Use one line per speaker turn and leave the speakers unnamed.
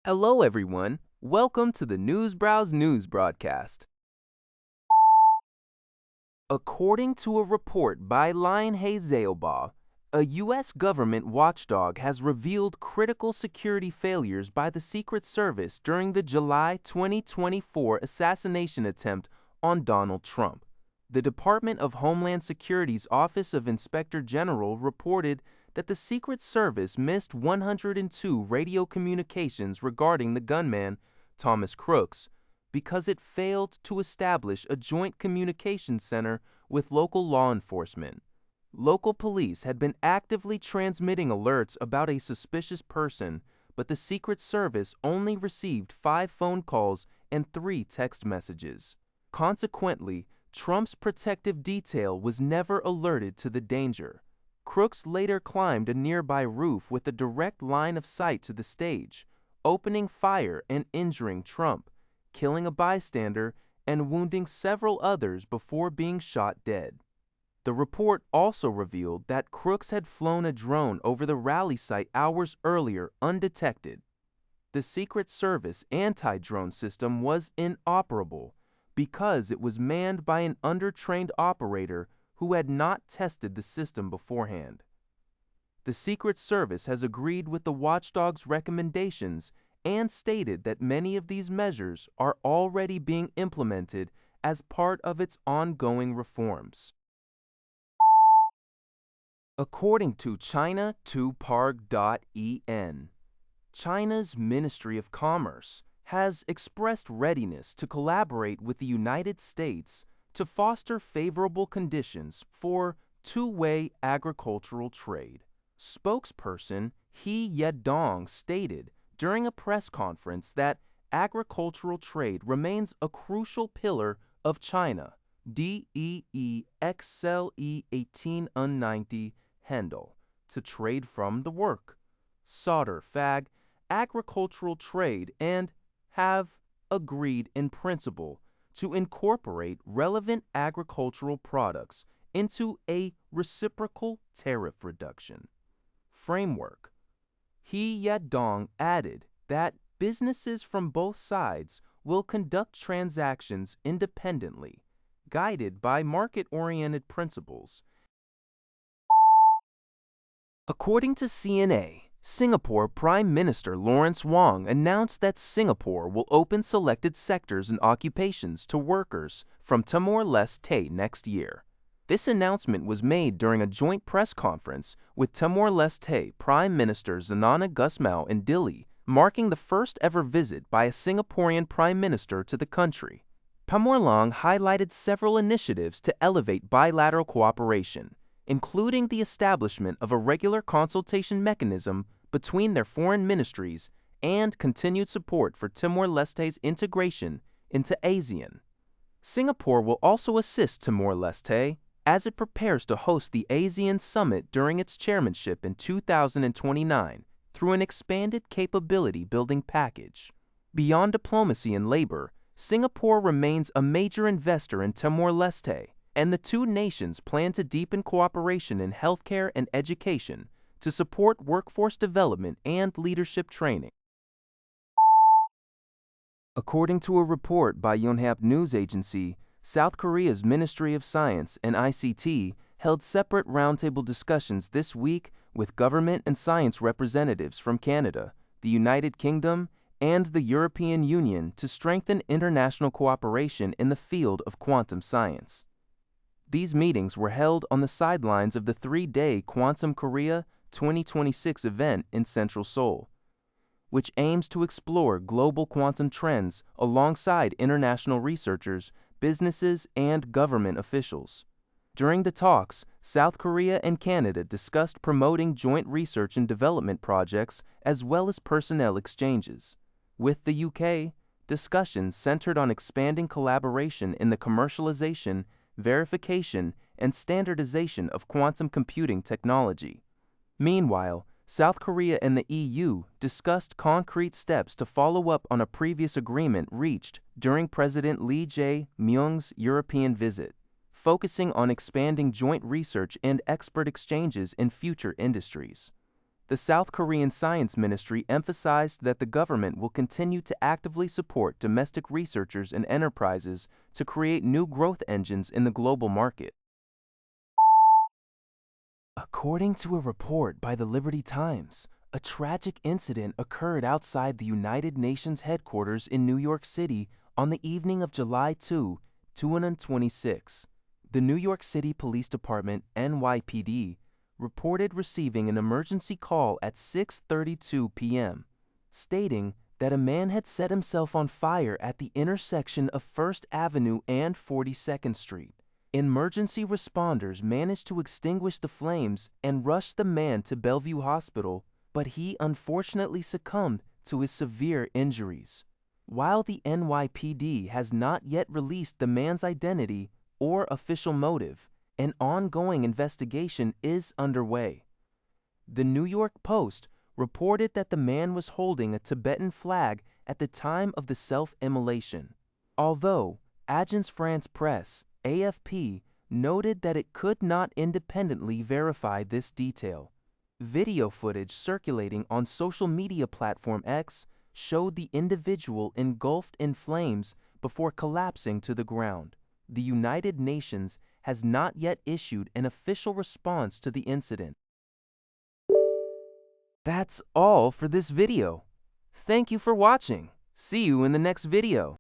Hello, everyone. Welcome to the Newsbrowse News broadcast. According to a report by Lionhay Zailbaugh, a U.S. government watchdog has revealed critical security failures by the Secret Service during the July 2024 assassination attempt on Donald Trump. The Department of Homeland Security's Office of Inspector General reported that the Secret Service missed 102 radio communications regarding the gunman, Thomas Crooks, because it failed to establish a joint communications center with local law enforcement. Local police had been actively transmitting alerts about a suspicious person, but the Secret Service only received 5 phone calls and 3 text messages. Consequently, Trump's protective detail was never alerted to the danger. Crooks later climbed a nearby roof with a direct line of sight to the stage, opening fire and injuring Trump, killing a bystander and wounding several others before being shot dead. The report also revealed that Crooks had flown a drone over the rally site hours earlier undetected. The Secret Service anti-drone system was inoperable because it was manned by an undertrained operator who had not tested the system beforehand. The Secret Service has agreed with the watchdog's recommendations and stated that many of these measures are already being implemented as part of its ongoing reforms. According to China2Parg.en, China's Ministry of Commerce has expressed readiness to collaborate with the United States to foster favorable conditions for two-way agricultural trade. Spokesperson He Yedong stated during a press conference that agricultural trade remains a crucial pillar of China. DEE XLE 1890 handle to trade from the work, solder fag, agricultural trade, and have agreed in principle to incorporate relevant agricultural products into a reciprocal tariff reduction framework. He Yedong added that businesses from both sides will conduct transactions independently, guided by market-oriented principles. According to CNA, Singapore Prime Minister Lawrence Wong announced that Singapore will open selected sectors and occupations to workers from Timor-Leste next year. This announcement was made during a joint press conference with Timor-Leste Prime Minister Xanana Gusmao in Dili, marking the first ever visit by a Singaporean Prime Minister to the country. Pamorlang highlighted several initiatives to elevate bilateral cooperation, including the establishment of a regular consultation mechanism between their foreign ministries and continued support for Timor-Leste's integration into ASEAN. Singapore will also assist Timor-Leste as it prepares to host the ASEAN Summit during its chairmanship in 2029 through an expanded capability-building package. Beyond diplomacy and labor, Singapore remains a major investor in Timor-Leste, and the two nations plan to deepen cooperation in healthcare and education to support workforce development and leadership training. According to a report by Yonhap News Agency, South Korea's Ministry of Science and ICT held separate roundtable discussions this week with government and science representatives from Canada, the United Kingdom, and the European Union to strengthen international cooperation in the field of quantum science. These meetings were held on the sidelines of the 3-day Quantum Korea 2026 event in Central Seoul, which aims to explore global quantum trends alongside international researchers, businesses, and government officials. During the talks, South Korea and Canada discussed promoting joint research and development projects as well as personnel exchanges. With the UK, discussions centered on expanding collaboration in the commercialization, verification, and standardization of quantum computing technology. Meanwhile, South Korea and the EU discussed concrete steps to follow up on a previous agreement reached during President Lee Jae-myung's European visit, focusing on expanding joint research and expert exchanges in future industries. The South Korean Science Ministry emphasized that the government will continue to actively support domestic researchers and enterprises to create new growth engines in the global market. According to a report by the Liberty Times, a tragic incident occurred outside the United Nations headquarters in New York City on the evening of July 2, 2026. The New York City Police Department, NYPD, reported receiving an emergency call at 6:32 p.m., stating that a man had set himself on fire at the intersection of First Avenue and 42nd Street. Emergency responders managed to extinguish the flames and rush the man to Bellevue Hospital, but he unfortunately succumbed to his severe injuries. While the NYPD has not yet released the man's identity or official motive, an ongoing investigation is underway. The New York Post reported that the man was holding a Tibetan flag at the time of the self-immolation, although Agence France-Presse (AFP) noted that it could not independently verify this detail. Video footage circulating on social media platform X showed the individual engulfed in flames before collapsing to the ground. The United Nations has not yet issued an official response to the incident. That's all for this video. Thank you for watching. See you in the next video.